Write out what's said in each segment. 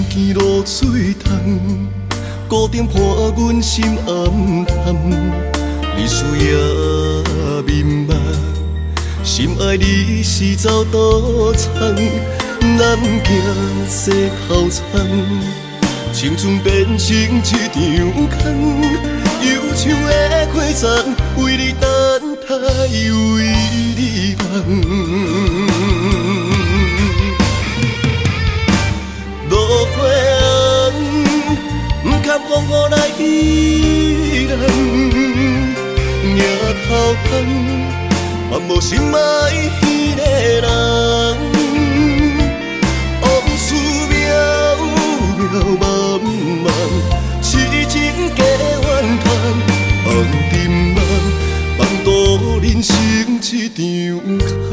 见露水重，孤点伴阮心暗淡。日思夜眠梦，心爱你是走倒苍，南行西后苍，青春变成一场空，忧伤的花丛，为你等待，为你梦。落花红，不堪风雨来彼人，迎头风，万无心爱彼个人。往事渺渺茫茫，痴情加怨叹，梦沉梦，梦度人生一场空。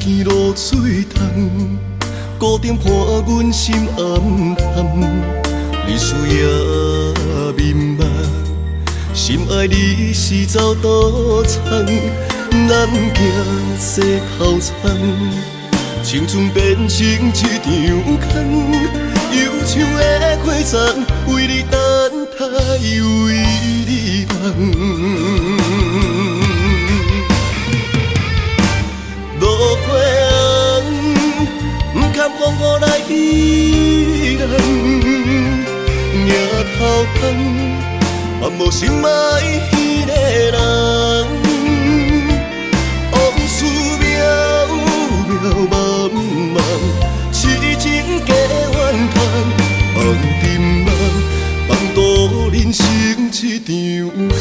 见露水重，孤点伴阮心暗淡。日思夜眠梦，心爱你是走倒苍，南行西后苍，青春变成一场空，忧伤的花丛，为你等待，为你梦。落花红，不堪风雨来彼人，迎头风，万无心爱彼个人。往事渺渺茫茫，痴情加怨叹，梦沉梦，梦度人生一场空。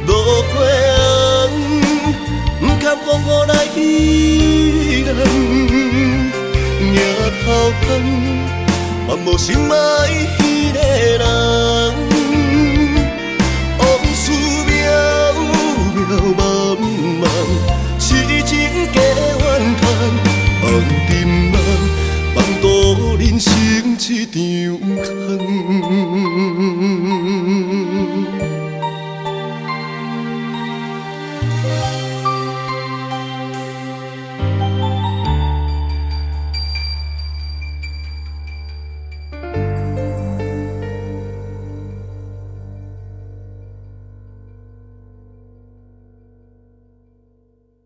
落花红，不堪风雨来彼人，迎头风，万无心爱彼个人。往事渺渺茫茫，痴情加怨叹，梦沉梦，梦度人生一场空。